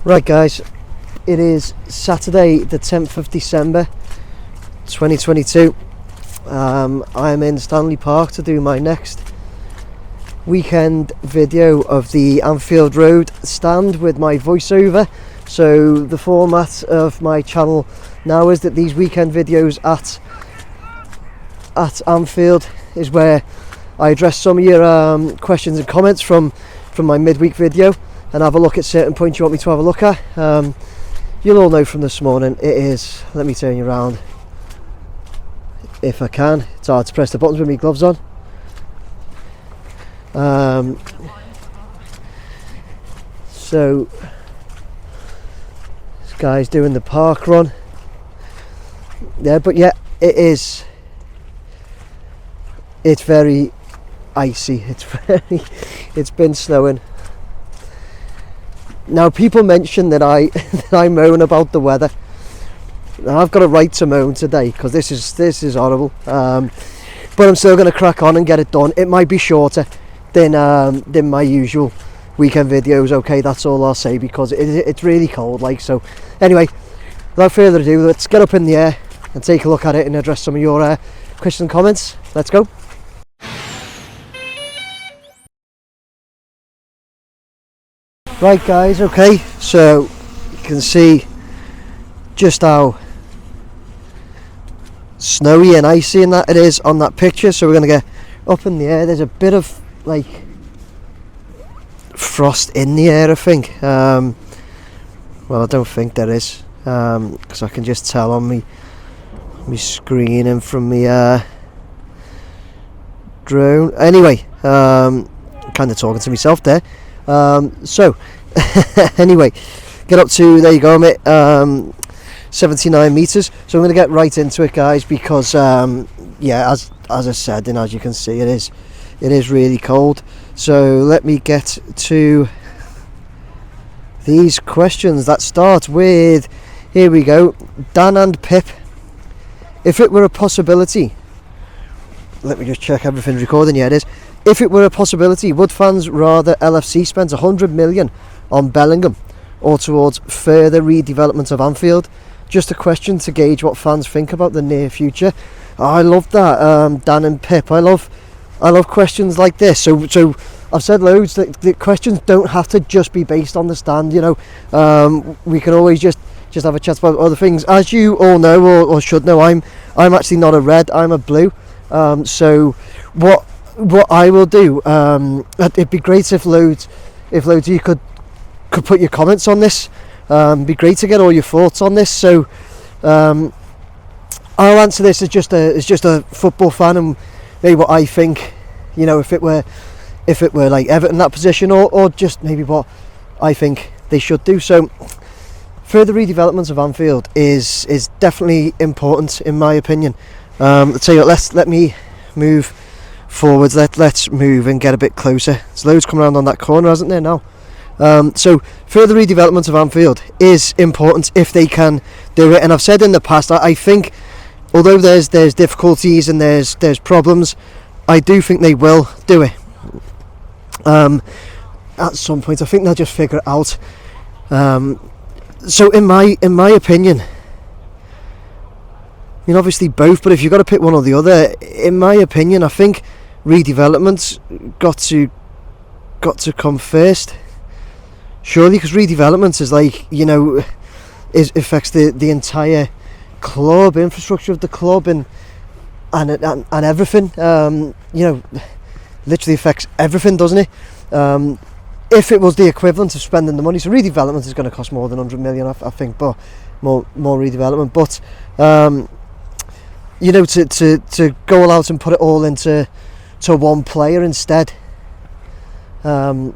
Right guys, it is Saturday the 10th of December 2022. I'm in Stanley Park to do my next weekend video of the Anfield Road Stand with my voiceover. So the format of my channel now is that these weekend videos at Anfield is where I address some of your questions and comments from my midweek video and have a look at certain points you want me to have a look at. You'll all know from this morning it is, let me turn you around if I can, it's hard to press the buttons with my gloves on. So this guy's doing the park run there, but yeah, it's very icy, it's been snowing. Now people mention that I moan about the weather. Now, I've got a right to moan today because this is horrible, but I'm still going to crack on and get it done. It might be shorter than my usual weekend videos, okay, that's all I'll say, because it's really cold, like. So anyway, without further ado, let's get up in the air and take a look at it and address some of your questions and comments. Let's go. Right guys, okay, so you can see just how snowy and icy and that it is on that picture. So we're going to get up in the air. There's a bit of like frost in the air, I think. Well, I don't think there is, because I can just tell on me screen and from the drone. Anyway, kind of talking to myself there. So anyway, get up to, there you go, mate, 79 meters. So I'm going to get right into it, guys, because yeah, as I said, and as you can see, it is really cold. So let me get to these questions that start with, here we go, Dan and Pip. If it were a possibility, let me just check everything's recording. Yeah, it is. If it were a possibility, would fans rather LFC spends 100 million on Bellingham or towards further redevelopment of Anfield? Just a question to gauge what fans think about the near future. Oh, I love that, Dan and Pip. I love questions like this. So I've said loads that the questions don't have to just be based on the stand. You know, we can always just have a chat about other things. As you all know or should know, I'm actually not a red. I'm a blue. So what I will do, it'd be great if loads of you could put your comments on this. Be great to get all your thoughts on this. So I'll answer this as just a football fan and maybe what I think, you know, if it were like Everton in that position, or just maybe what I think they should do. So further redevelopment of Anfield is definitely important in my opinion. I'll tell you what, let me move forwards, let's move and get a bit closer. There's loads coming around on that corner, hasn't there now? So further redevelopment of Anfield is important if they can do it, and I've said in the past, I think although there's difficulties and there's problems, I do think they will do it at some point. I think they'll just figure it out. So in my opinion, I mean, obviously both, but if you've got to pick one or the other, in my opinion, I think redevelopment's got to come first, surely, because redevelopment is like, you know, affects the entire club, infrastructure of the club, and everything. You know, literally affects everything, doesn't it? If it was the equivalent of spending the money, so redevelopment is going to cost more than 100 million, I think, but more redevelopment, but you know, to go all out and put it all into one player instead would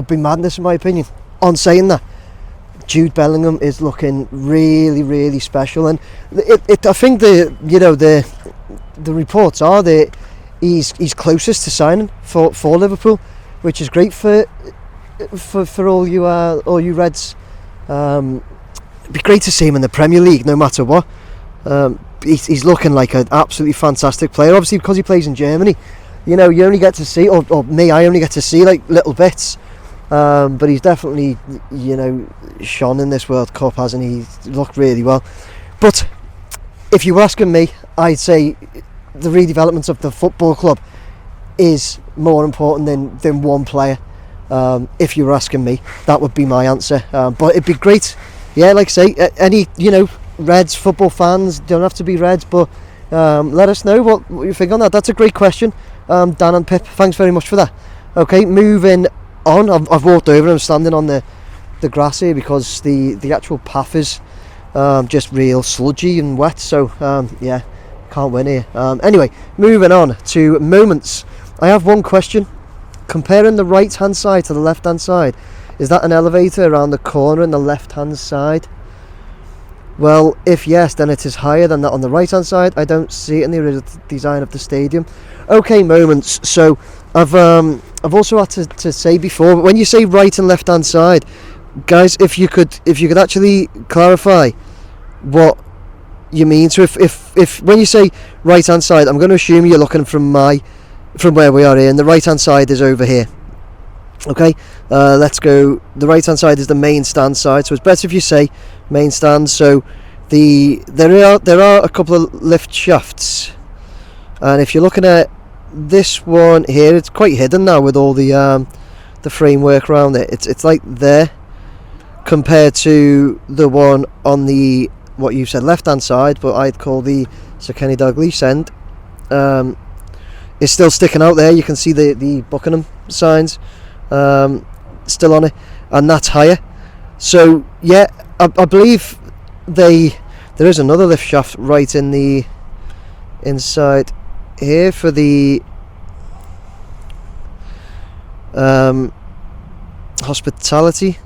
be madness in my opinion. On saying that, Jude Bellingham is looking really, really special, and I think the reports are that he's closest to signing for Liverpool, which is great for all you Reds. It'd be great to see him in the Premier League no matter what. He's looking like an absolutely fantastic player, obviously because he plays in Germany. You know, you only get to see, or me, I only get to see like little bits but he's definitely, shone in this World Cup, hasn't he? He's looked really well. But if you were asking me, I'd say the redevelopment of the football club is more important than one player. If you were asking me, that would be my answer. But it'd be great, like I say, any Reds football fans, don't have to be Reds, but let us know what you think on that. That's a great question, Dan and Pip. Thanks very much for that. Okay, moving on. I've walked over and I'm standing on the grass here because the actual path is just real sludgy and wet, so can't win here. Anyway, moving on to moments. I have one question. Comparing the right hand side to the left hand side, is that an elevator around the corner on the left hand side? Well, if yes, then it is higher than that on the right hand side. I don't see it in the original design of the stadium. Okay, moments. So I've also had to say before, but when you say right and left hand side, guys, if you could actually clarify what you mean. So if when you say right hand side, I'm going to assume you're looking from where we are here, and the right hand side is over here. Okay, let's go. The right hand side is the main stand side, so it's better if you say main stand. So there are a couple of lift shafts, and if you're looking at this one here, it's quite hidden now with all the framework around it. It's like there compared to the one on the what you said left hand side, but I'd call the Sir Kenny Dalglish end. It's still sticking out there. You can see the Buckingham signs still on it, and that's higher. So yeah, I believe there is another lift shaft right in the inside here for the hospitality.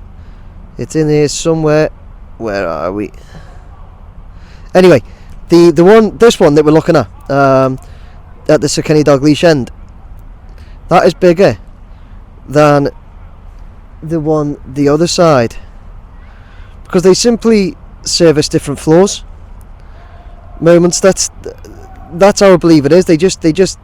It's in here somewhere. Where are we? Anyway, this one that we're looking at the Sir Kenny Dalglish end, that is bigger than the other side, because they simply service different floors. Moments, that's how I believe it is. They just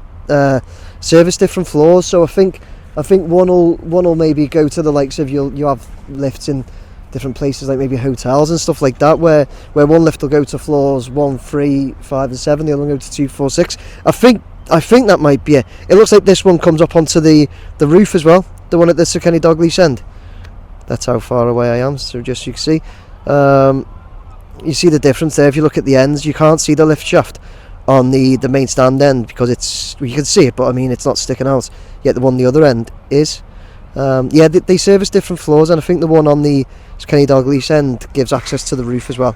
service different floors. So I think one will maybe go to the likes of you have lifts in different places, like maybe hotels and stuff like that, where one lift will go to floors 1, 3, 5 and 7, the other one go to 2, 4, 6. I think that might be it. It looks like this one comes up onto the roof as well, the one at the Sir Kenny Dalglish end. That's how far away I am, so just you can see. You see the difference there. If you look at the ends, you can't see the lift shaft on the main stand end, because you can see it, but I mean it's not sticking out, yet the one on the other end is. They service different floors, and I think the one on the Kenny Dalglish end gives access to the roof as well.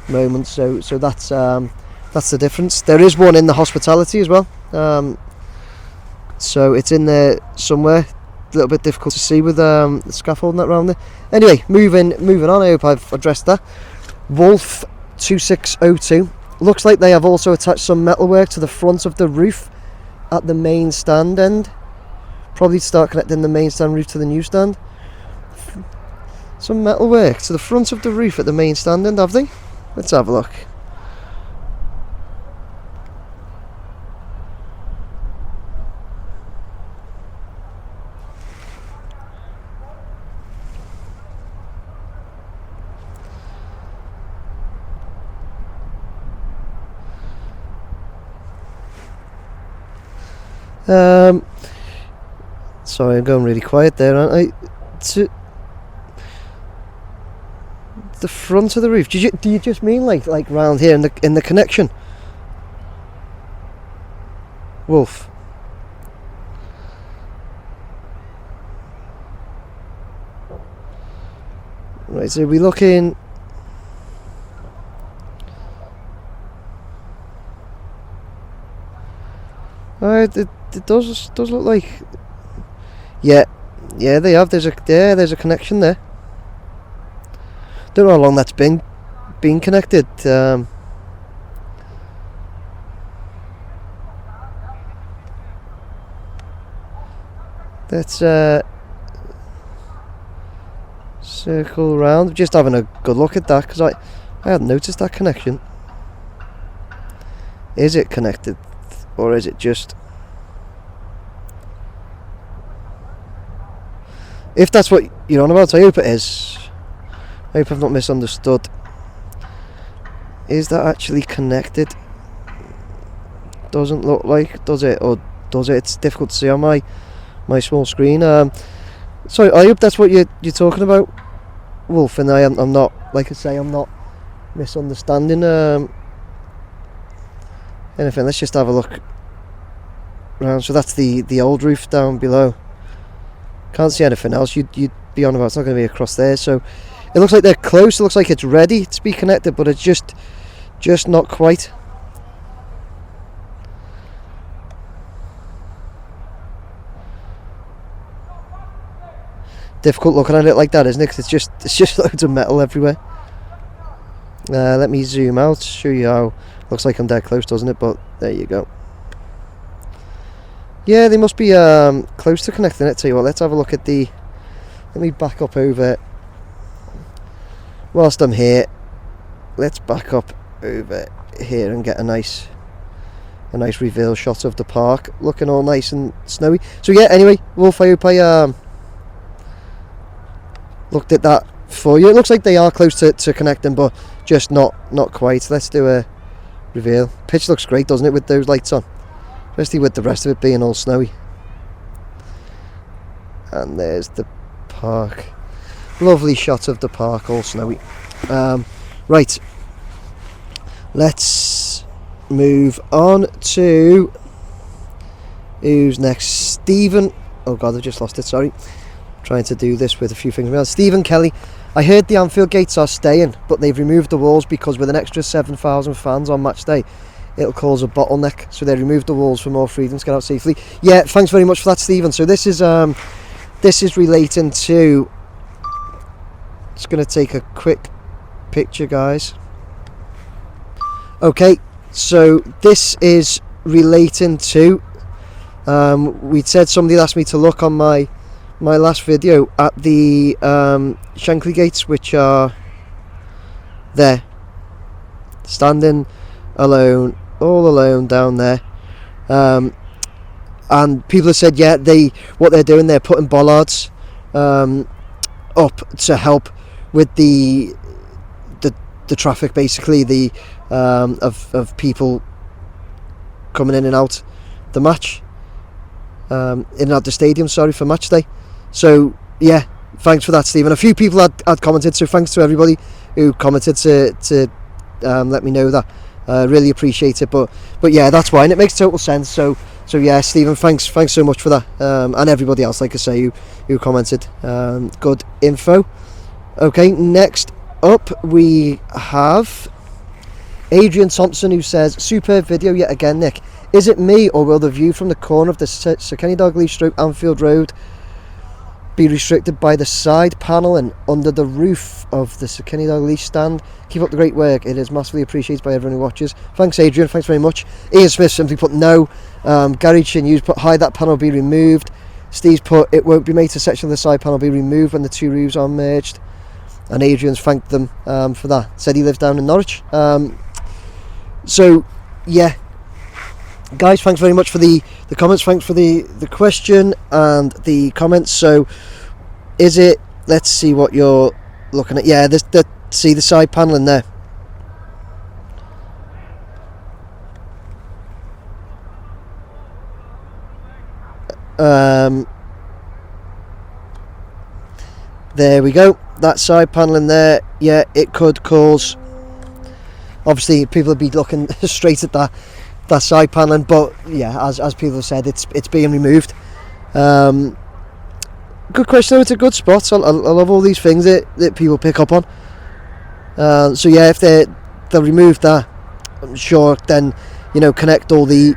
Moments, so that's the difference. There is one in the hospitality as well, so it's in there somewhere. A little bit difficult to see with the scaffolding that around there. Anyway, moving on. I hope I've addressed that. Wolf 2602 looks like they have also attached some metalwork to the front of the roof at the main stand end. Probably start connecting the main stand roof to the new stand. Some metalwork to the front of the roof at the main stand end, have they? Let's have a look. Sorry, I'm going really quiet there, aren't I? To the front of the roof. Do you just mean like round here in the connection? Wolf. Right, so we're looking. Alright, it does look like. Yeah, they have. There's a connection there. Don't know how long that's been connected. Let's circle around. Just having a good look at that, because I hadn't noticed that connection. Is it connected, or is it just? If that's what you're on about, I hope it is. I hope I've not misunderstood. Is that actually connected? Doesn't look like, does it? Or does it? It's difficult to see on my small screen. Sorry, I hope that's what you're talking about, Wolf, and I'm not, like I say, I'm not misunderstanding anything. Let's just have a look around. So that's the old roof down below. Can't see anything else. You'd be on about. It's not going to be across there. So it looks like they're close. It looks like it's ready to be connected, but it's just not quite. Difficult looking at it like that, isn't it? 'Cause it's just loads of metal everywhere. Let me zoom out, show you how. Looks like I'm dead close, doesn't it? But there you go. Yeah, they must be close to connecting it. Tell you what, let's have a look at the. Let me back up over. Whilst I'm here, let's back up over here and get a nice reveal shot of the park, looking all nice and snowy. So yeah, anyway, Wolf, I hope I looked at that for you. It looks like they are close to connecting, but just not quite. Let's do a reveal. Pitch looks great, doesn't it, with those lights on? Especially with the rest of it being all snowy. And there's the park. Lovely shot of the park, all snowy. Right. Let's move on to... Who's next? Stephen. Oh God, I've just lost it, sorry. Trying to do this with a few things. Stephen Kelly. I heard the Anfield gates are staying, but they've removed the walls because with an extra 7,000 fans on match day, it'll cause a bottleneck. So they removed the walls for more freedom to get out safely. Yeah, thanks very much for that, Stephen. So this is relating to... Just going to take a quick picture, guys. Okay, so this is relating to... we'd said somebody asked me to look on my last video at the Shankly gates, which are there, standing alone, all alone down there, and people have said, yeah, what they're doing, they're putting bollards up to help with the traffic, basically, of people coming in and out the match, in and out the stadium, sorry, for match day. So yeah, thanks for that, Stephen. A few people had commented, so thanks to everybody who commented to let me know that. Really appreciate it. But yeah, that's why, and it makes total sense. So yeah, Stephen, thanks so much for that, and everybody else, like I say, who commented. Good info. Okay, next up we have Adrian Thompson, who says, superb video yet again, Nick. Is it me, or will the view from the corner of the Sir Kenny Dalglish / Anfield Road be restricted by the side panel and under the roof of the Sir Kenny Dalglish stand? Keep up the great work. It is massively appreciated by everyone who watches. Thanks, Adrian. Thanks very much. Ian Smith simply put no. Gary Chin Hughes put hi, that panel will be removed. Steve's put it won't be made to section of the side panel will be removed when the two roofs are merged. And Adrian's thanked them for that. Said he lives down in Norwich. So yeah, guys, thanks very much for the comments. Thanks for the question and the comments. So is it, let's see what you're looking at. Yeah, see the side panel in there. There we go, that side panel in there. Yeah, it could cause, obviously people would be looking straight at that side paneling, but yeah, as people have said, it's being removed. Good question. It's a good spot. I love all these things that people pick up on. So yeah, if they'll remove that, I'm sure then, connect all the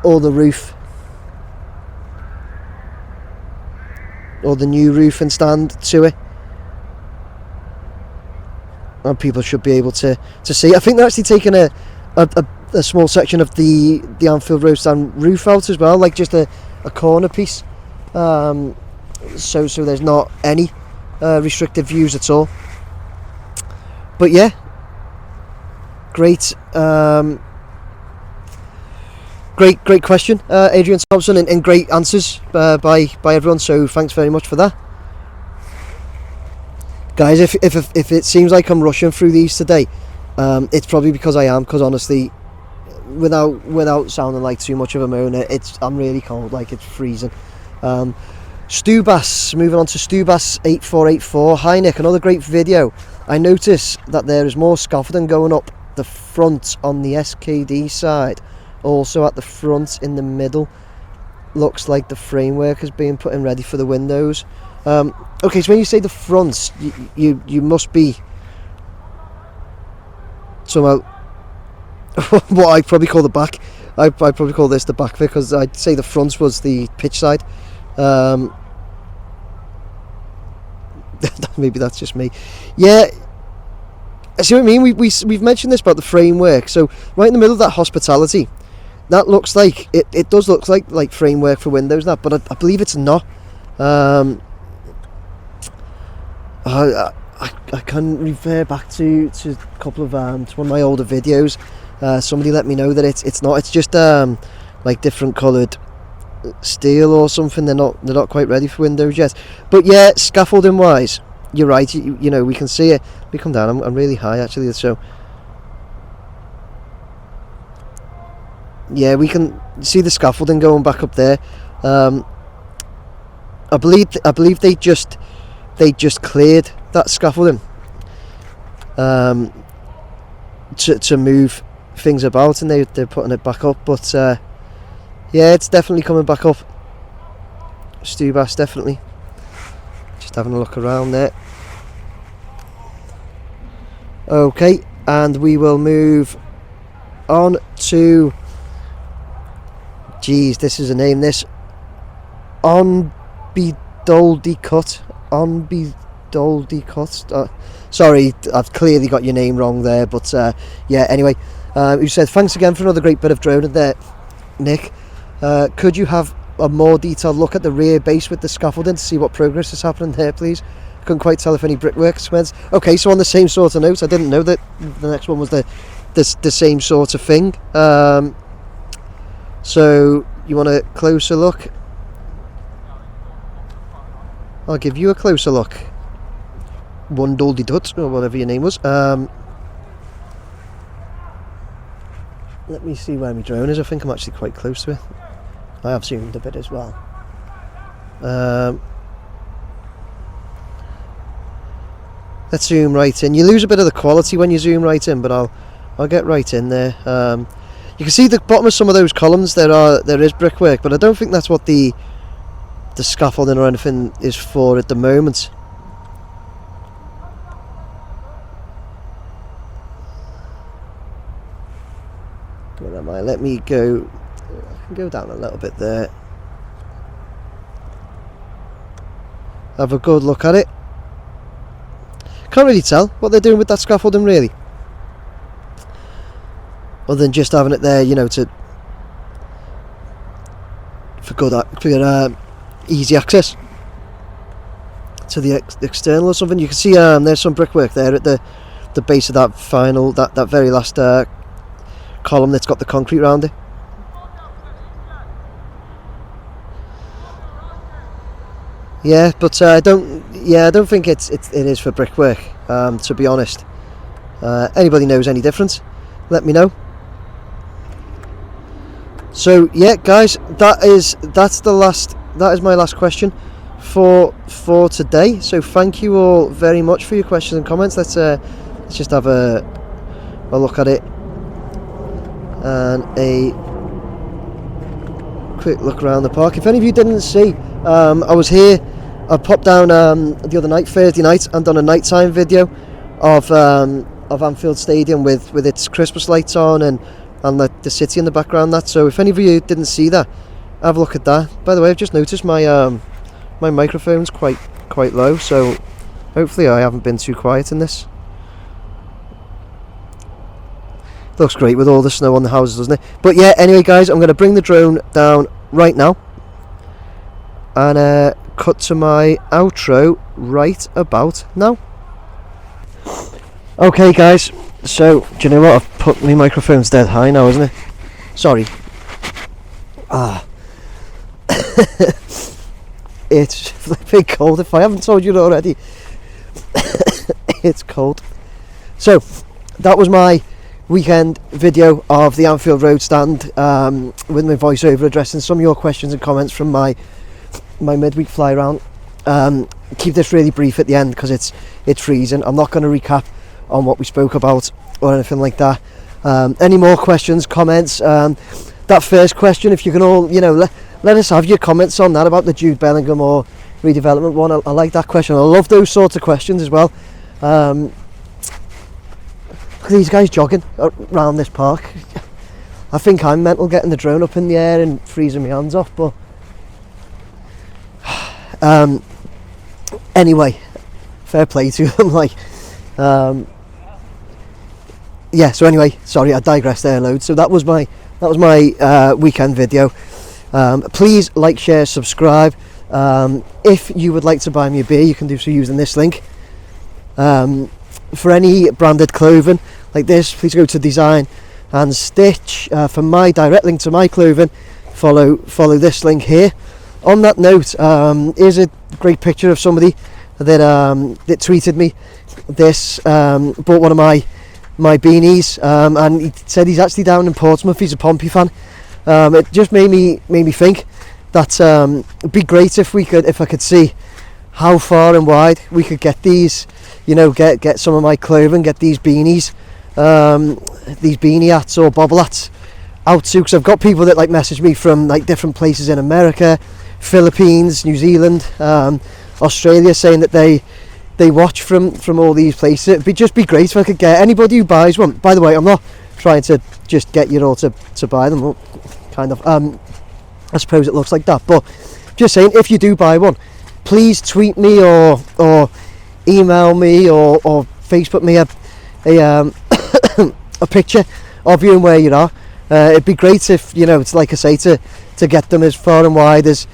roof, or the new roof and stand to it, and people should be able to see. I think they're actually taking a small section of the Anfield Road Stand roof out as well, like just a corner piece, so there's not any restricted views at all. But yeah, great great question, Adrian Thompson, and great answers by everyone. So thanks very much for that, guys. If it seems like I'm rushing through these today, it's probably because I am. Because honestly, without sounding like too much of a moaner, I'm really cold. Like, it's freezing. Stu Bass, moving on to Stu Bass 8484. Hi Nick, another great video. I notice that there is more scaffolding going up the front on the SKD side. Also at the front in the middle, looks like the framework is being put in ready for the windows. Okay, so when you say the front, you must be somehow what I probably call the back. I probably call this the back bit, because I'd say the front was the pitch side. Maybe that's just me. Yeah, I see what I mean. We've mentioned this about the framework. So right in the middle of that hospitality, that looks like it does look like framework for windows, that, but I believe it's not. I can refer back to a couple of to one of my older videos. Somebody let me know that it's not. It's just like different coloured steel or something. They're not quite ready for windows yet. But yeah, scaffolding wise, you're right. You know, we can see it. We come down. I'm really high actually, so yeah, we can see the scaffolding going back up there. I believe they just cleared that scaffolding to move things about, and they're putting it back up. But yeah, it's definitely coming back up. Stu Bass, definitely. Just having a look around there. Okay, and we will move on to, geez, this is a name, this Onbidoldi Cut. Sorry, I've clearly got your name wrong there, but yeah, anyway, you said, thanks again for another great bit of droning there, Nick. Could you have a more detailed look at the rear base with the scaffolding to see what progress is happening there, please? Couldn't quite tell if any brickwork commenced. Okay, so on the same sort of note, I didn't know that the next one was the same sort of thing. So you want a closer look? I'll give you a closer look. One Doldy Dut, or whatever your name was. Let me see where my drone is. I think I'm actually quite close to it. I have zoomed a bit as well. Let's zoom right in. You lose a bit of the quality when you zoom right in, but I'll get right in there. You can see the bottom of some of those columns. There is brickwork, but I don't think that's what the scaffolding or anything is for at the moment. Where am I? Let me go. I can go down a little bit there. Have a good look at it. Can't really tell what they're doing with that scaffolding, really, other than just having it there, you know, for easy access to the external or something. You can see there's some brickwork there at the base of that final, that very last column that's got the concrete around it. Yeah, but I don't think it is for brickwork. To be honest, anybody knows any difference, let me know. So yeah, guys, that is my last question for today. So thank you all very much for your questions and comments. Let's just have a look at it and a quick look around the park. If any of you didn't see, I was here. I popped down the other night, Thursday night, and done a nighttime video of Anfield Stadium with its Christmas lights on and the city in the background. So if any of you didn't see that, have a look at that. By the way, I've just noticed my microphone's quite low, so hopefully I haven't been too quiet in this. Looks great with all the snow on the houses, doesn't it? But yeah, anyway guys, I'm going to bring the drone down right now and cut to my outro right about now. Okay guys, so do you know what, I've put my microphone's dead high now, isn't it? Sorry, Ah, it's flipping cold. If I haven't told you already, it's cold. So that was my weekend video of the Anfield Road Stand, with my voiceover addressing some of your questions and comments from my midweek fly around. Keep this really brief at the end because it's freezing. I'm not going to recap on what we spoke about or anything like that. Any more questions, comments? That first question, if you can all, let us have your comments on that about the Jude Bellingham or redevelopment one. I like that question. I love those sorts of questions as well. Look at these guys jogging around this park. I think I'm mental getting the drone up in the air and freezing my hands off, but anyway, fair play to them. So anyway, sorry, I digressed there loads. So that was my weekend video. Please like, share, subscribe. If you would like to buy me a beer, you can do so using this link. For any branded clothing like this, please go to Design and Stitch. For my direct link to my clothing, follow this link here. On that note, here's a great picture of somebody that tweeted me this. Bought one of my beanies, and he said he's actually down in Portsmouth. He's a Pompey fan. It just made me think that it'd be great if I could see how far and wide we could get these, get some of my clothing, get these beanies, these beanie hats or bobble hats out to, because I've got people that message me from different places in America, Philippines, New Zealand, Australia, saying that they watch from all these places. It'd just be great if I could get anybody who buys one. By the way, I'm not trying to just get you all to buy them, well, kind of. I suppose it looks like that, but just saying, if you do buy one, please tweet me or email me or Facebook me a picture of you and where you are. It'd be great if, it's like I say, to get them as far and wide as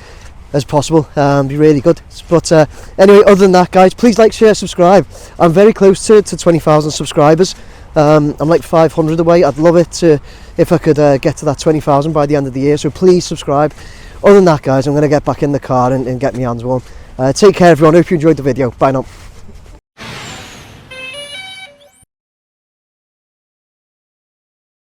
possible. Be really good. But anyway, other than that, guys, please like, share, subscribe. I'm very close to 20,000 subscribers. I'm 500 away. I'd love it if I could get to that 20,000 by the end of the year, so please subscribe. Other than that, guys, I'm going to get back in the car and get my hands warm. Take care, everyone. Hope you enjoyed the video. Bye now.